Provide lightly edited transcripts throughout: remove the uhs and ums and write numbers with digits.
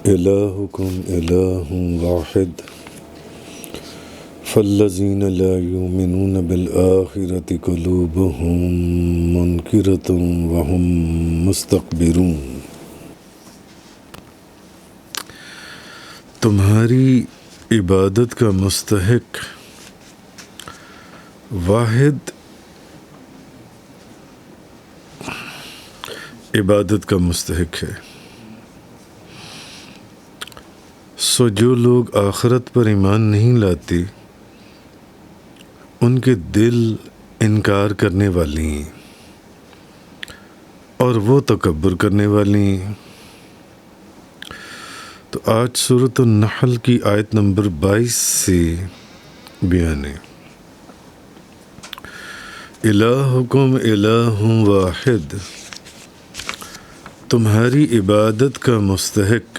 إلهكم إله واحد فالذين لا يؤمنون بالآخرة قلوبهم منكرة وهم مستكبرون۔ تمہاری عبادت کا مستحق واحد عبادت کا مستحق ہے، سو جو لوگ آخرت پر ایمان نہیں لاتے ان کے دل انکار کرنے والی ہیں اور وہ تکبر کرنے والی ہیں۔ تو آج سورۃ النحل کی آیت نمبر 22 سے بیان ہے، الہکم الہ واحد، تمہاری عبادت کا مستحق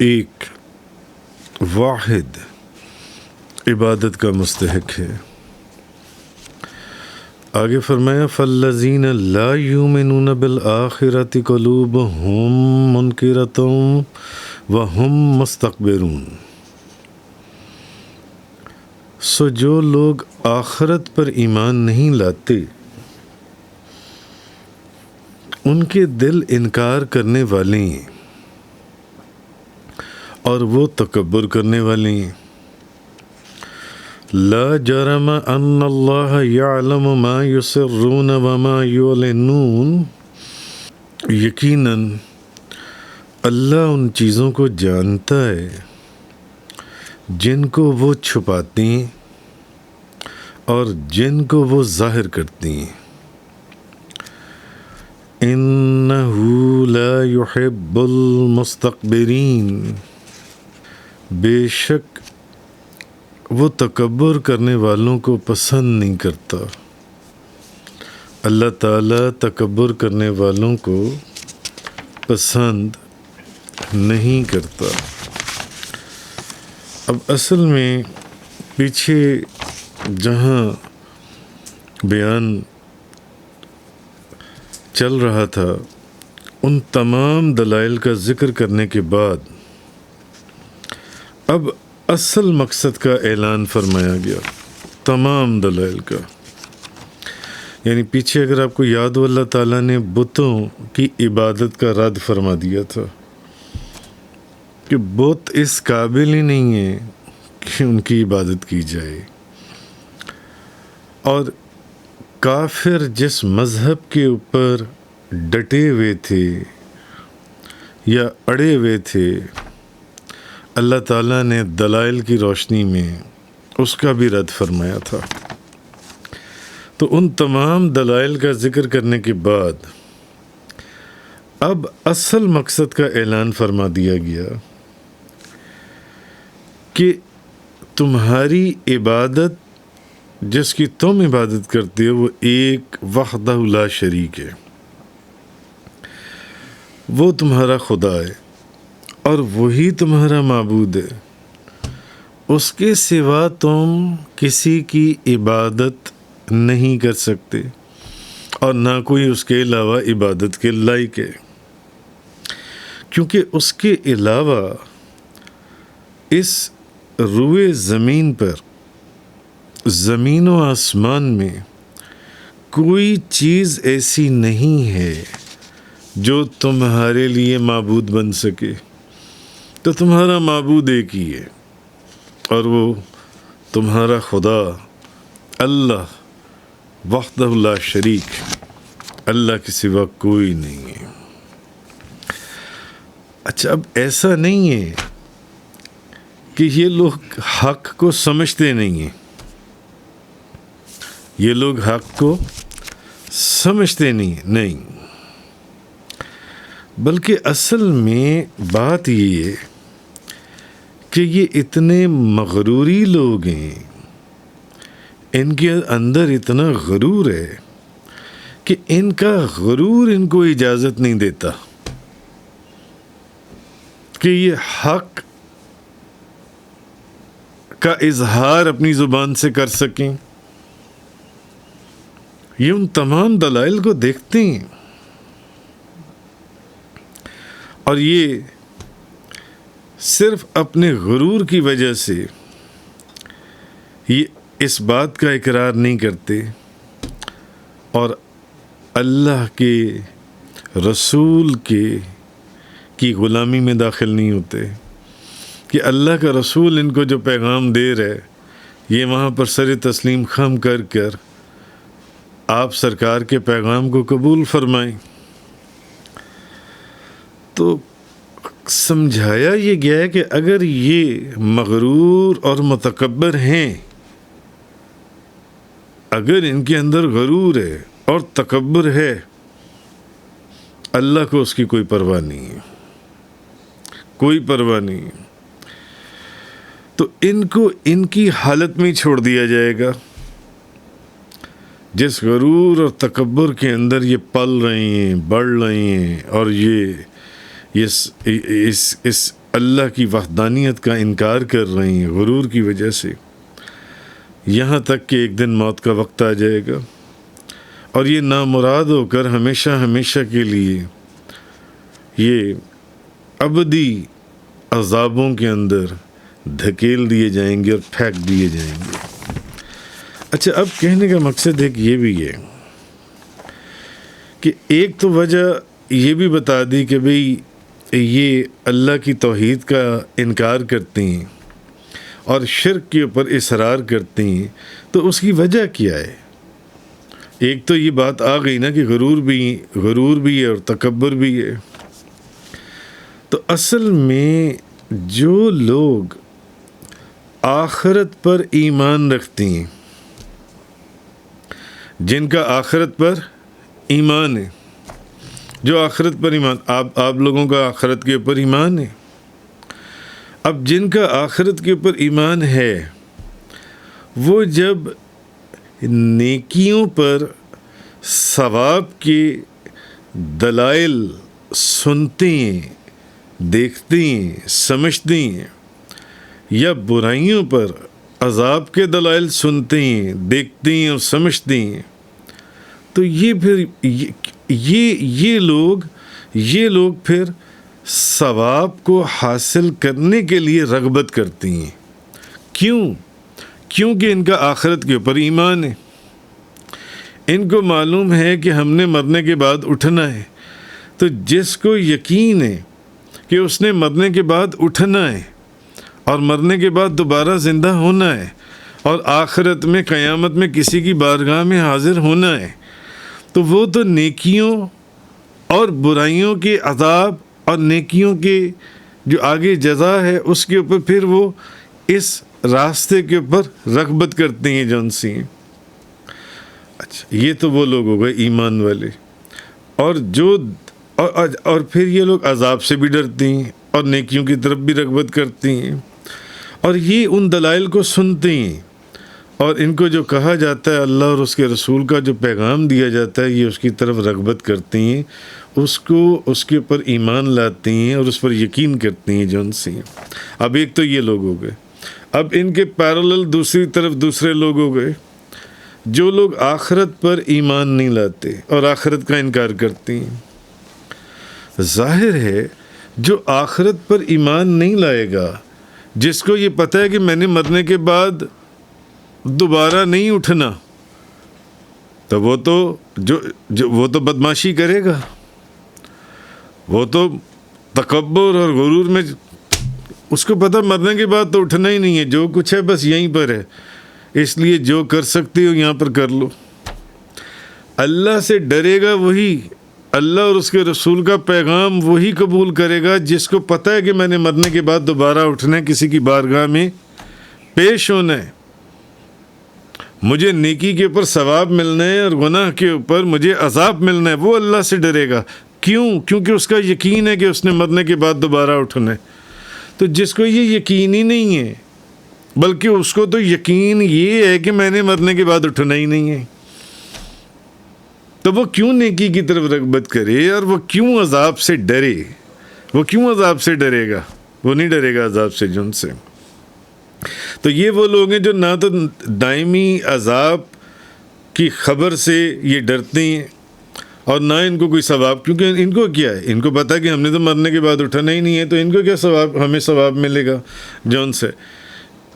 ایک واحد عبادت کا مستحق ہے۔ آگے فرمایا فالذین لا یؤمنون بالآخرۃ قلوبہم منکرۃ وہم مستکبرون، سو جو لوگ آخرت پر ایمان نہیں لاتے ان کے دل انکار کرنے والے ہیں اور وہ تکبر کرنے والے ہیں۔ لا جرم ان اللہ یعلم ما یسرون وما یعلنون، یقیناً اللہ ان چیزوں کو جانتا ہے جن کو وہ چھپاتے ہیں اور جن کو وہ ظاہر کرتے ہیں۔ انہ لا یحب المستکبرین، بے شک وہ تکبر کرنے والوں کو پسند نہیں کرتا۔ اللہ تعالیٰ تکبر کرنے والوں کو پسند نہیں کرتا۔ اب اصل میں پیچھے جہاں بیان چل رہا تھا ان تمام دلائل کا ذکر کرنے کے بعد اب اصل مقصد کا اعلان فرمایا گیا، تمام دلائل کا۔ یعنی پیچھے اگر آپ کو یاد ہو اللہ تعالیٰ نے بتوں کی عبادت کا رد فرما دیا تھا کہ بت اس قابل ہی نہیں ہے کہ ان کی عبادت کی جائے، اور کافر جس مذہب کے اوپر ڈٹے ہوئے تھے یا اڑے ہوئے تھے اللہ تعالیٰ نے دلائل کی روشنی میں اس کا بھی رد فرمایا تھا۔ تو ان تمام دلائل کا ذکر کرنے کے بعد اب اصل مقصد کا اعلان فرما دیا گیا کہ تمہاری عبادت جس کی تم عبادت کرتے ہو وہ ایک وحدہ لا شریک ہے، وہ تمہارا خدا ہے اور وہی تمہارا معبود ہے، اس کے سوا تم کسی کی عبادت نہیں کر سکتے اور نہ کوئی اس کے علاوہ عبادت کے لائق ہے، کیونکہ اس کے علاوہ اس روئے زمین پر، زمین و آسمان میں کوئی چیز ایسی نہیں ہے جو تمہارے لیے معبود بن سکے۔ تو تمہارا معبود ایک ہی ہے اور وہ تمہارا خدا اللہ وحدہ لا شریک، اللہ کے سوا کوئی نہیں ہے۔ اچھا، اب ایسا نہیں ہے کہ یہ لوگ حق کو سمجھتے نہیں ہیں، یہ لوگ حق کو سمجھتے نہیں، بلکہ اصل میں بات یہ ہے کہ یہ اتنے مغروری لوگ ہیں، ان کے اندر اتنا غرور ہے کہ ان کا غرور ان کو اجازت نہیں دیتا کہ یہ حق کا اظہار اپنی زبان سے کر سکیں۔ یہ ان تمام دلائل کو دیکھتے ہیں اور یہ صرف اپنے غرور کی وجہ سے یہ اس بات کا اقرار نہیں کرتے اور اللہ کے رسول کی غلامی میں داخل نہیں ہوتے کہ اللہ کا رسول ان کو جو پیغام دے رہے یہ وہاں پر سر تسلیم خم کر آپ سرکار کے پیغام کو قبول فرمائیں۔ تو سمجھایا یہ گیا ہے کہ اگر یہ مغرور اور متکبر ہیں، اگر ان کے اندر غرور ہے اور تکبر ہے، اللہ کو اس کی کوئی پرواہ نہیں ہے، کوئی پرواہ نہیں ہے، تو ان کو ان کی حالت میں چھوڑ دیا جائے گا جس غرور اور تکبر کے اندر یہ پل رہے ہیں، بڑھ رہے ہیں، اور اس اللہ کی وحدانیت کا انکار کر رہے ہیں غرور کی وجہ سے، یہاں تک کہ ایک دن موت کا وقت آ جائے گا اور یہ نامراد ہو کر ہمیشہ ہمیشہ کے لیے یہ ابدی عذابوں کے اندر دھکیل دیے جائیں گے اور پھینک دیے جائیں گے۔ اچھا، اب کہنے کا مقصد ایک یہ بھی ہے کہ ایک تو وجہ یہ بھی بتا دی کہ بھئی یہ اللہ کی توحید کا انکار کرتے ہیں اور شرک کے اوپر اصرار کرتے ہیں، تو اس کی وجہ کیا ہے؟ ایک تو یہ بات آ گئی نا کہ غرور بھی ہے اور تکبر بھی ہے۔ تو اصل میں جو لوگ آخرت پر ایمان رکھتے ہیں، جن کا آخرت پر ایمان ہے، جو آخرت پر ایمان، آپ لوگوں کا آخرت کے اوپر ایمان ہے، اب جن کا آخرت کے اوپر ایمان ہے وہ جب نیکیوں پر ثواب کے دلائل سنتے ہیں، دیکھتے ہیں، سمجھتے ہیں، یا برائیوں پر عذاب کے دلائل سنتے ہیں، دیکھتے ہیں اور سمجھتے ہیں، تو یہ لوگ پھر ثواب کو حاصل کرنے کے لیے رغبت کرتے ہیں۔ کیونکہ ان کا آخرت کے اوپر ایمان ہے، ان کو معلوم ہے کہ ہم نے مرنے کے بعد اٹھنا ہے، تو جس کو یقین ہے کہ اس نے مرنے کے بعد اٹھنا ہے اور مرنے کے بعد دوبارہ زندہ ہونا ہے اور آخرت میں قیامت میں کسی کی بارگاہ میں حاضر ہونا ہے، تو وہ تو نیکیوں اور برائیوں کے عذاب اور نیکیوں کے جو آگے جزا ہے اس کے اوپر پھر وہ اس راستے کے اوپر رغبت کرتے ہیں جو ان سے ہیں۔ اچھا، یہ تو وہ لوگ ہو گئے ایمان والے، اور پھر یہ لوگ عذاب سے بھی ڈرتے ہیں اور نیکیوں کی طرف بھی رغبت کرتے ہیں، اور یہ ان دلائل کو سنتے ہیں، اور ان کو جو کہا جاتا ہے اللہ اور اس کے رسول کا جو پیغام دیا جاتا ہے یہ اس کی طرف رغبت کرتے ہیں، اس کے اوپر ایمان لاتے ہیں اور اس پر یقین کرتے ہیں جو ان سے ہیں۔ اب ایک تو یہ لوگ ہو گئے، اب ان کے پیرالل دوسری طرف دوسرے لوگ ہو گئے جو لوگ آخرت پر ایمان نہیں لاتے اور آخرت کا انکار کرتے ہیں۔ ظاہر ہے جو آخرت پر ایمان نہیں لائے گا، جس کو یہ پتہ ہے کہ میں نے مرنے کے بعد دوبارہ نہیں اٹھنا، تو وہ تو بدماشی کرے گا، وہ تو تکبر اور غرور میں، اس کو پتہ مرنے کے بعد تو اٹھنا ہی نہیں ہے، جو کچھ ہے بس یہیں پر ہے، اس لیے جو کر سکتے ہو یہاں پر کر لو۔ اللہ سے ڈرے گا وہی، اللہ اور اس کے رسول کا پیغام وہی قبول کرے گا جس کو پتہ ہے کہ میں نے مرنے کے بعد دوبارہ اٹھنا ہے، کسی کی بارگاہ میں پیش ہونا ہے، مجھے نیکی کے اوپر ثواب ملنا ہے اور گناہ کے اوپر مجھے عذاب ملنا ہے، وہ اللہ سے ڈرے گا۔ کیونکہ اس کا یقین ہے کہ اس نے مرنے کے بعد دوبارہ اٹھنا ہے۔ تو جس کو یہ یقین ہی نہیں ہے، بلکہ اس کو تو یقین یہ ہے کہ میں نے مرنے کے بعد اٹھنا ہی نہیں ہے، تو وہ کیوں نیکی کی طرف رغبت کرے اور وہ کیوں عذاب سے ڈرے؟ وہ کیوں عذاب سے ڈرے گا؟ وہ نہیں ڈرے گا عذاب سے جن سے۔ تو یہ وہ لوگ ہیں جو نہ تو دائمی عذاب کی خبر سے یہ ڈرتے ہیں اور نہ ان کو کوئی ثواب، کیونکہ ان کو کیا ہے، ان کو پتہ کہ ہم نے تو مرنے کے بعد اٹھنا ہی نہیں ہے، تو ان کو کیا ثواب، ہمیں ثواب ملے گا جون سے.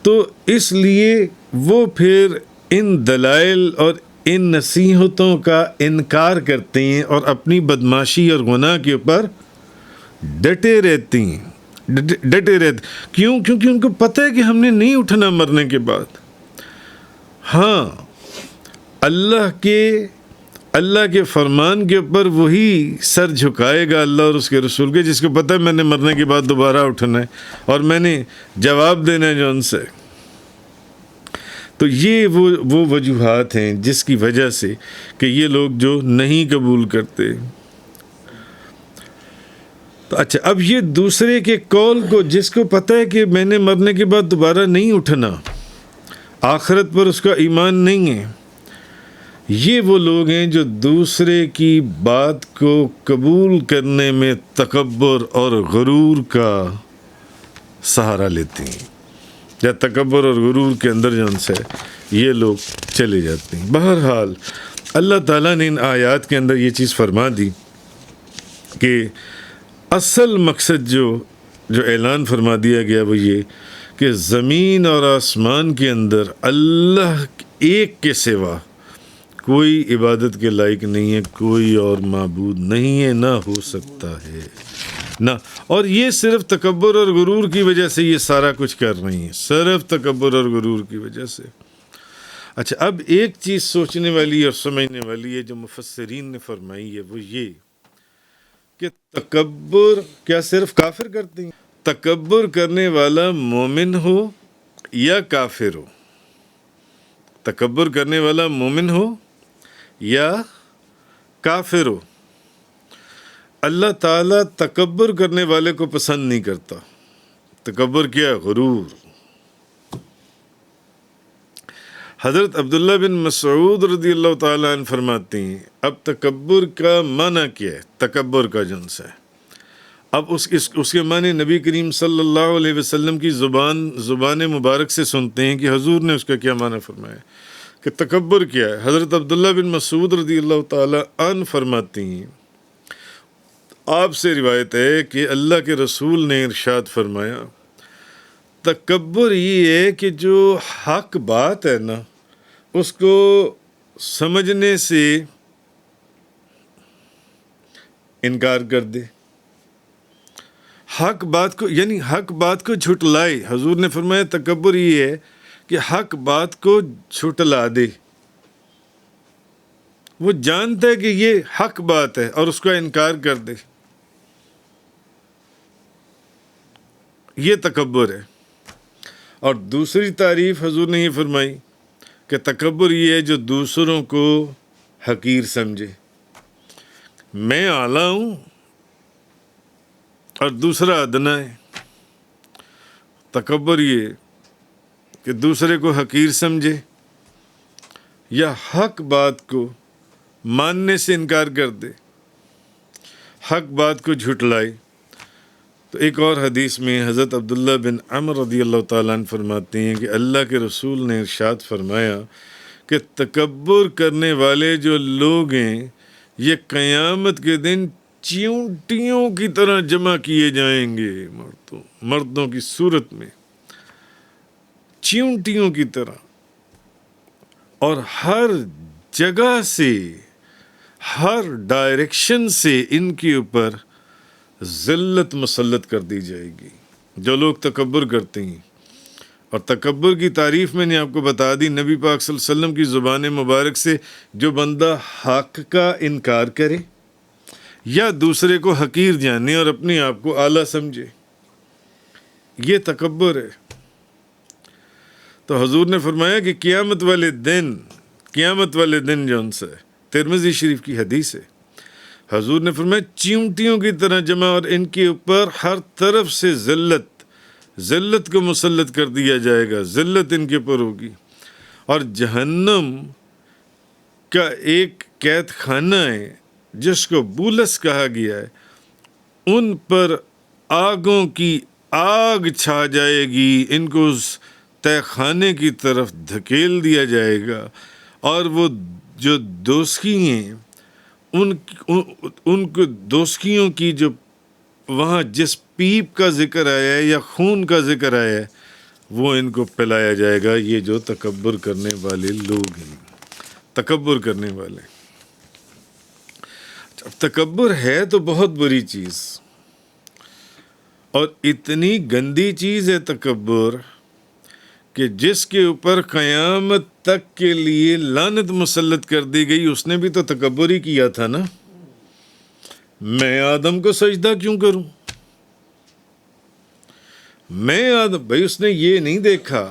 تو اس لیے وہ پھر ان دلائل اور ان نصیحتوں کا انکار کرتے ہیں اور اپنی بدماشی اور گناہ کے اوپر ڈٹے رہتے ہیں. کیوں؟ کیونکہ ان کو پتہ ہے کہ ہم نے نہیں اٹھنا مرنے کے بعد. ہاں، اللہ کے فرمان کے اوپر وہی سر جھکائے گا، اللہ اور اس کے رسول کے، جس کو پتہ ہے میں نے مرنے کے بعد دوبارہ اٹھنا ہے اور میں نے جواب دینا ہے جو ان سے. تو یہ وہ وجوہات ہیں جس کی وجہ سے کہ یہ لوگ جو نہیں قبول کرتے. تو اچھا، اب یہ دوسرے کے قول کو، جس کو پتہ ہے کہ میں نے مرنے کے بعد دوبارہ نہیں اٹھنا، آخرت پر اس کا ایمان نہیں ہے، یہ وہ لوگ ہیں جو دوسرے کی بات کو قبول کرنے میں تکبر اور غرور کا سہارا لیتے ہیں، یا تکبر اور غرور کے اندر جو ان سے یہ لوگ چلے جاتے ہیں. بہرحال اللہ تعالیٰ نے ان آیات کے اندر یہ چیز فرما دی کہ اصل مقصد جو اعلان فرما دیا گیا وہ یہ کہ زمین اور آسمان کے اندر اللہ ایک کے سوا کوئی عبادت کے لائق نہیں ہے، کوئی اور معبود نہیں ہے، نہ ہو سکتا ہے نہ. اور یہ صرف تکبر اور غرور کی وجہ سے یہ سارا کچھ کر رہی ہیں، صرف تکبر اور غرور کی وجہ سے. اچھا، اب ایک چیز سوچنے والی اور سمجھنے والی ہے جو مفسرین نے فرمائی ہے، وہ یہ کہ تکبر کیا صرف کافر کرتے ہیں؟ تکبر کرنے والا مومن ہو یا کافر ہو، تکبر کرنے والا مومن ہو یا کافر ہو، اللہ تعالیٰ تکبر کرنے والے کو پسند نہیں کرتا. تکبر کیا ہے؟ غرور. حضرت عبداللہ بن مسعود رضی اللہ تعالیٰ عنہ فرماتے ہیں، اب تکبر کا معنی کیا ہے؟ تکبر کا جنس ہے. اب اس کے معنی نبی کریم صلی اللہ علیہ وسلم کی زبان مبارک سے سنتے ہیں کہ حضور نے اس کا کیا معنی فرمایا کہ تکبر کیا ہے. حضرت عبداللہ بن مسعود رضی اللہ تعالیٰ عنہ فرماتے ہیں، آپ سے روایت ہے کہ اللہ کے رسول نے ارشاد فرمایا، تکبر یہ ہے کہ جو حق بات ہے نا، اس کو سمجھنے سے انکار کر دے، حق بات کو، یعنی حق بات کو جھٹلائے. حضور نے فرمایا تکبر یہ ہے کہ حق بات کو جھٹلا دے. وہ جانتا ہے کہ یہ حق بات ہے اور اس کا انکار کر دے، یہ تکبر ہے. اور دوسری تعریف حضور نے یہ فرمائی کہ تکبر یہ ہے جو دوسروں کو حقیر سمجھے. میں اعلیٰ ہوں اور دوسرا ادنا ہے. تکبر یہ کہ دوسرے کو حقیر سمجھے یا حق بات کو ماننے سے انکار کر دے، حق بات کو جھٹلائے. تو ایک اور حدیث میں حضرت عبداللہ بن عمر رضی اللہ تعالیٰ عنہ فرماتے ہیں کہ اللہ کے رسول نے ارشاد فرمایا کہ تکبر کرنے والے جو لوگ ہیں یہ قیامت کے دن چیونٹیوں کی طرح جمع کیے جائیں گے، مردوں کی صورت میں چیونٹیوں کی طرح، اور ہر جگہ سے، ہر ڈائریکشن سے ان کے اوپر ذلت مسلط کر دی جائے گی جو لوگ تکبر کرتے ہیں. اور تکبر کی تعریف میں نے آپ کو بتا دی نبی پاک صلی اللہ علیہ وسلم کی زبان مبارک سے، جو بندہ حق کا انکار کرے یا دوسرے کو حقیر جانے اور اپنے آپ کو اعلیٰ سمجھے، یہ تکبر ہے. تو حضور نے فرمایا کہ قیامت والے دن جو ان سے، ترمذی شریف کی حدیث ہے، حضور نے فرمایا چیونٹیوں کی طرح جمع، اور ان کے اوپر ہر طرف سے ذلت کو مسلط کر دیا جائے گا، ذلت ان کے اوپر ہوگی. اور جہنم کا ایک قید خانہ ہے جس کو بولس کہا گیا ہے، ان پر آگوں کی آگ چھا جائے گی، ان کو اس تہ خانے کی طرف دھکیل دیا جائے گا، اور وہ جو دوزخی ہیں ان کو دوستیوں کی جو وہاں جس پیپ کا ذکر آیا ہے یا خون کا ذکر آیا ہے وہ ان کو پلایا جائے گا، یہ جو تکبر کرنے والے لوگ ہیں، تکبر کرنے والے۔ اب تکبر ہے تو بہت بری چیز، اور اتنی گندی چیز ہے تکبر کہ جس کے اوپر قیامت تک کے لیے لعنت مسلط کر دی گئی، اس نے بھی تو تکبر ہی کیا تھا نا۔ میں آدم کو سجدہ کیوں کروں؟ میں آدم، بھائی اس نے یہ نہیں دیکھا،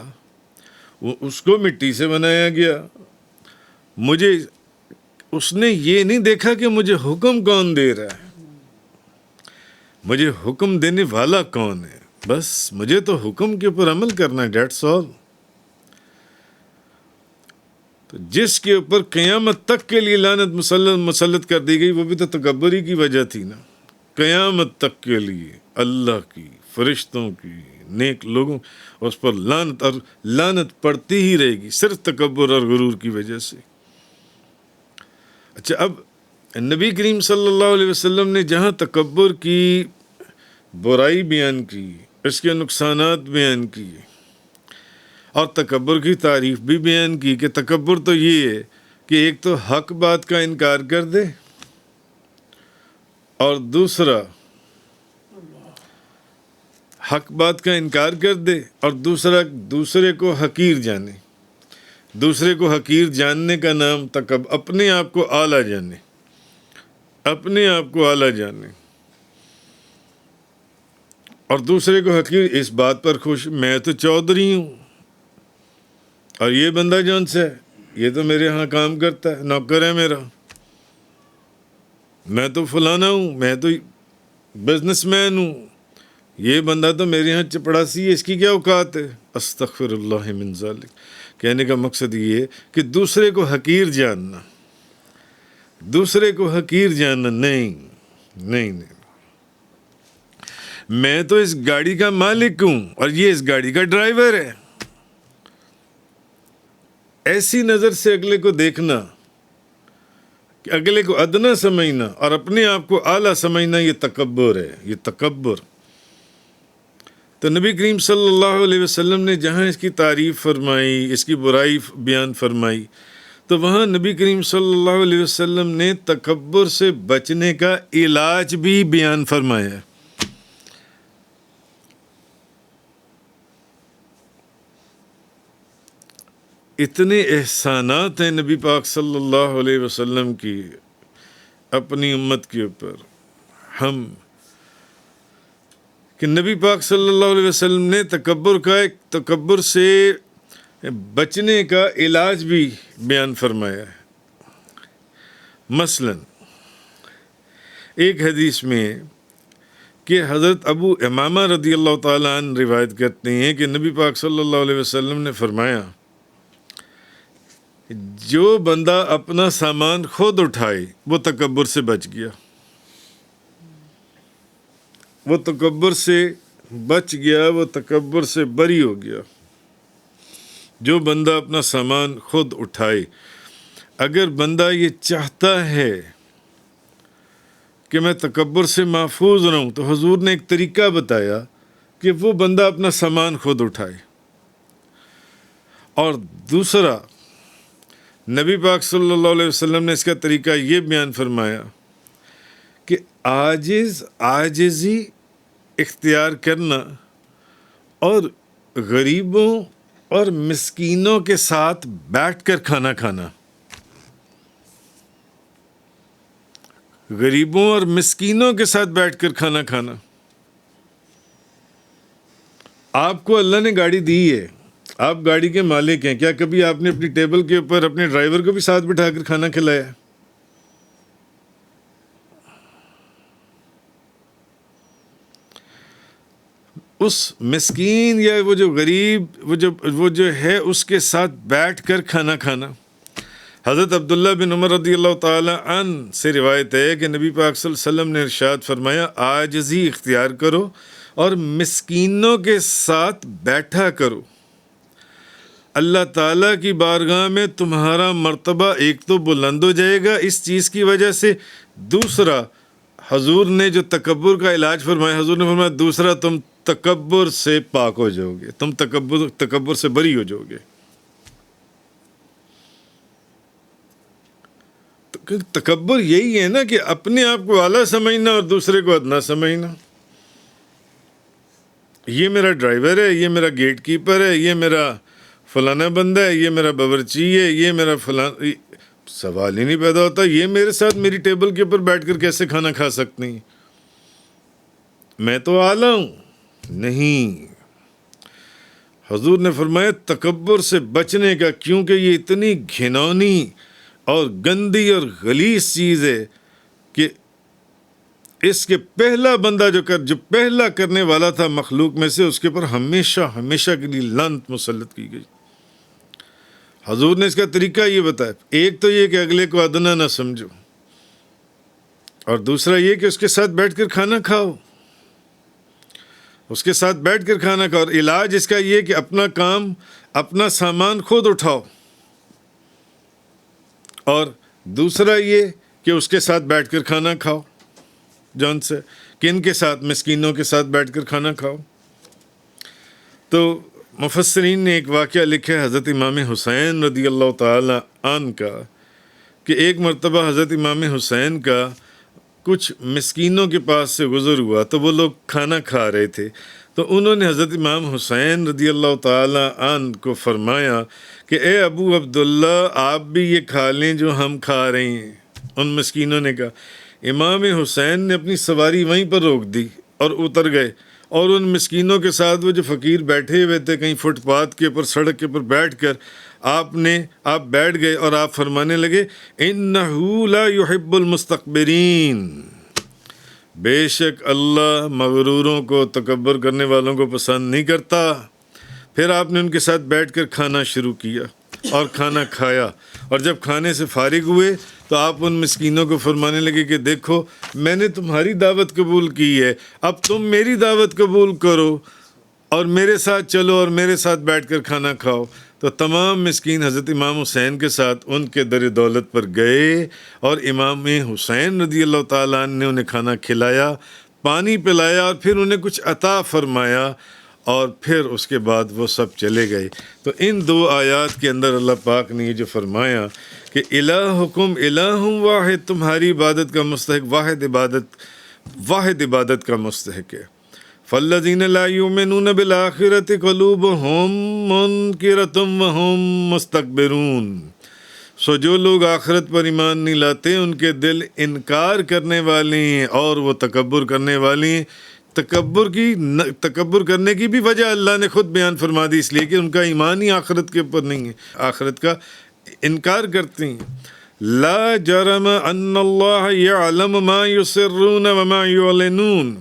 اس کو مٹی سے بنایا گیا، مجھے اس نے یہ نہیں دیکھا کہ مجھے حکم کون دے رہا ہے، مجھے حکم دینے والا کون ہے، بس مجھے تو حکم کے اوپر عمل کرنا ہے، دیٹس آل۔ تو جس کے اوپر قیامت تک کے لیے لعنت مسلط کر دی گئی، وہ بھی تو تکبر ہی کی وجہ تھی نا۔ قیامت تک کے لیے اللہ کی، فرشتوں کی، نیک لوگوں، اس پر لعنت اور لعنت پڑتی ہی رہے گی، صرف تکبر اور غرور کی وجہ سے۔ اچھا، اب نبی کریم صلی اللہ علیہ وسلم نے جہاں تکبر کی برائی بیان کی، اس کے نقصانات بیان کیے، اور تکبر کی تعریف بھی بیان کی کہ تکبر تو یہ ہے کہ ایک تو حق بات کا انکار کر دے، اور دوسرا حق بات کا انکار کر دے، اور دوسرا دوسرے کو حقیر جانے۔ دوسرے کو حقیر جاننے کا نام تکبر، اپنے آپ کو اعلیٰ جانے، اپنے آپ کو اعلیٰ جانے، اور دوسرے کو حقیر، اس بات پر خوش، میں تو چودھری ہوں اور یہ بندہ جون سے ہے، یہ تو میرے ہاں کام کرتا ہے، نوکر ہے میرا، میں تو فلانا ہوں، میں تو بزنس مین ہوں، یہ بندہ تو میرے ہاں چپڑاسی ہے، اس کی کیا اوقات ہے؟ استغفر اللہ من ذالک۔ کہنے کا مقصد یہ ہے کہ دوسرے کو حقیر جاننا، دوسرے کو حقیر جاننا نہیں، نہیں نہیں، میں تو اس گاڑی کا مالک ہوں اور یہ اس گاڑی کا ڈرائیور ہے۔ ایسی نظر سے اگلے کو دیکھنا، کہ اگلے کو ادنا سمجھنا اور اپنے آپ کو اعلیٰ سمجھنا، یہ تکبر ہے، یہ تکبر۔ تو نبی کریم صلی اللہ علیہ وسلم نے جہاں اس کی تعریف فرمائی، اس کی برائی بیان فرمائی، تو وہاں نبی کریم صلی اللہ علیہ وسلم نے تکبر سے بچنے کا علاج بھی بیان فرمایا۔ اتنے احسانات ہیں نبی پاک صلی اللہ علیہ وسلم کی اپنی امت کے اوپر، ہم کہ نبی پاک صلی اللہ علیہ وسلم نے تکبر سے بچنے کا علاج بھی بیان فرمایا ہے۔ مثلا ایک حدیث میں کہ حضرت ابو امامہ رضی اللہ تعالیٰ عنہ روایت کرتے ہیں کہ نبی پاک صلی اللہ علیہ وسلم نے فرمایا، جو بندہ اپنا سامان خود اٹھائے وہ تکبر سے بچ گیا، وہ تکبر سے بچ گیا، وہ تکبر سے بری ہو گیا۔ جو بندہ اپنا سامان خود اٹھائے، اگر بندہ یہ چاہتا ہے کہ میں تکبر سے محفوظ رہوں، تو حضور نے ایک طریقہ بتایا کہ وہ بندہ اپنا سامان خود اٹھائے۔ اور دوسرا، نبی پاک صلی اللہ علیہ وسلم نے اس کا طریقہ یہ بیان فرمایا کہ عاجزی اختیار کرنا اور غریبوں اور مسکینوں کے ساتھ بیٹھ کر کھانا کھانا، غریبوں اور مسکینوں کے ساتھ بیٹھ کر کھانا کھانا۔ آپ کو اللہ نے گاڑی دی ہے، آپ گاڑی کے مالک ہیں، کیا کبھی آپ نے اپنی ٹیبل کے اوپر اپنے ڈرائیور کو بھی ساتھ بٹھا کر کھانا کھلایا؟ اس مسکین یا وہ جو غریب، وہ جو ہے اس کے ساتھ بیٹھ کر کھانا کھانا۔ حضرت عبداللہ بن عمر رضی اللہ تعالی عنہ سے روایت ہے کہ نبی پاک صلی اللہ علیہ وسلم نے ارشاد فرمایا، عاجزی اختیار کرو اور مسکینوں کے ساتھ بیٹھا کرو، اللہ تعالیٰ کی بارگاہ میں تمہارا مرتبہ ایک تو بلند ہو جائے گا اس چیز کی وجہ سے، دوسرا حضور نے جو تکبر کا علاج فرمایا، حضور نے فرمایا دوسرا تم تکبر سے پاک ہو جاؤ گے، تم تکبر سے بری ہو جاؤ گے۔ تکبر یہی ہے نا کہ اپنے آپ کو اعلیٰ سمجھنا اور دوسرے کو ادنا سمجھنا۔ یہ میرا ڈرائیور ہے، یہ میرا گیٹ کیپر ہے، یہ میرا فلانا بندہ ہے، یہ میرا باورچی ہے، یہ میرا سوال ہی نہیں پیدا ہوتا یہ میرے ساتھ میری ٹیبل کے اوپر بیٹھ کر کیسے کھانا کھا سکتے ہیں، میں تو اعلیٰ ہوں۔ نہیں، حضور نے فرمایا تکبر سے بچنے کا، کیونکہ یہ اتنی گھناؤنی اور گندی اور غلیظ چیز ہے کہ اس کے پہلا بندہ جو پہلا کرنے والا تھا مخلوق میں سے، اس کے اوپر ہمیشہ ہمیشہ کے لیے لعنت مسلط کی گئی۔ حضور نے اس کا طریقہ یہ بتایا، ایک تو یہ کہ اگلے کو ادنا نہ سمجھو، اور دوسرا یہ کہ اس کے ساتھ بیٹھ کر کھانا کھاؤ، اس کے ساتھ بیٹھ کر کھانا کھاؤ، اور علاج اس کا یہ کہ اپنا کام، اپنا سامان خود اٹھاؤ، اور دوسرا یہ کہ اس کے ساتھ بیٹھ کر کھانا کھاؤ۔ جون سے کن کے ساتھ؟ مسکینوں کے ساتھ بیٹھ کر کھانا کھاؤ۔ تو مفسرین نے ایک واقعہ لکھا ہے حضرت امام حسین رضی اللہ تعالی عنہ کا، کہ ایک مرتبہ حضرت امام حسین کا کچھ مسکینوں کے پاس سے گزر ہوا، تو وہ لوگ کھانا کھا رہے تھے، تو انہوں نے حضرت امام حسین رضی اللہ تعالی عنہ کو فرمایا کہ اے ابو عبداللہ، آپ بھی یہ کھا لیں جو ہم کھا رہے ہیں۔ ان مسکینوں نے کہا۔ امام حسین نے اپنی سواری وہیں پر روک دی اور اتر گئے، اور ان مسکینوں کے ساتھ وہ جو فقیر بیٹھے ہوئے تھے کہیں فٹ پاتھ کے اوپر، سڑک کے اوپر بیٹھ کر آپ بیٹھ گئے، اور آپ فرمانے لگے اِنَّهُ لَا يُحِبُّ الْمُسْتَكْبِرِينَ، بے شک اللہ مغروروں کو، تکبر کرنے والوں کو پسند نہیں کرتا۔ پھر آپ نے ان کے ساتھ بیٹھ کر کھانا شروع کیا اور کھانا کھایا، اور جب کھانے سے فارغ ہوئے تو آپ ان مسکینوں کو فرمانے لگے کہ دیکھو میں نے تمہاری دعوت قبول کی ہے، اب تم میری دعوت قبول کرو اور میرے ساتھ چلو اور میرے ساتھ بیٹھ کر کھانا کھاؤ۔ تو تمام مسکین حضرت امام حسین کے ساتھ ان کے در دولت پر گئے، اور امام حسین رضی اللہ تعالیٰ عنہ نے انہیں کھانا کھلایا، پانی پلایا، اور پھر انہیں کچھ عطا فرمایا، اور پھر اس کے بعد وہ سب چلے گئے۔ تو ان دو آیات کے اندر اللہ پاک نے یہ جو فرمایا کہ الہکم الہ واحد، تمہاری عبادت کا مستحق واحد عبادت کا مستحق ہے۔ فالذین لا یؤمنون بالآخرۃ قلوبہم منکرۃ وہم مستکبرون، سو جو لوگ آخرت پر ایمان نہیں لاتے ان کے دل انکار کرنے والے ہیں اور وہ تکبر کرنے والے ہیں۔ تکبر کرنے کی بھی وجہ اللہ نے خود بیان فرما دی، اس لیے کہ ان کا ایمان ہی آخرت کے اوپر نہیں ہے، آخرت کا انکار کرتے ہیں۔ لا جرم ان اللہ یعلم ما یسرون وما یعلنون،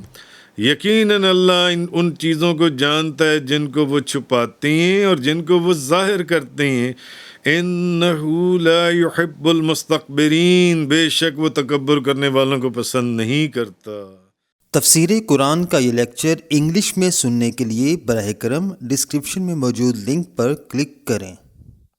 یقیناً اللہ ان چیزوں کو جانتا ہے جن کو وہ چھپاتے ہیں اور جن کو وہ ظاہر کرتے ہیں۔ انہ لا یحب المستکبرین، بے شک وہ تکبر کرنے والوں کو پسند نہیں کرتا۔ تفسیر قرآن کا یہ لیکچر انگلش میں سننے کے لیے براہ کرم ڈسکرپشن میں موجود لنک پر کلک کریں۔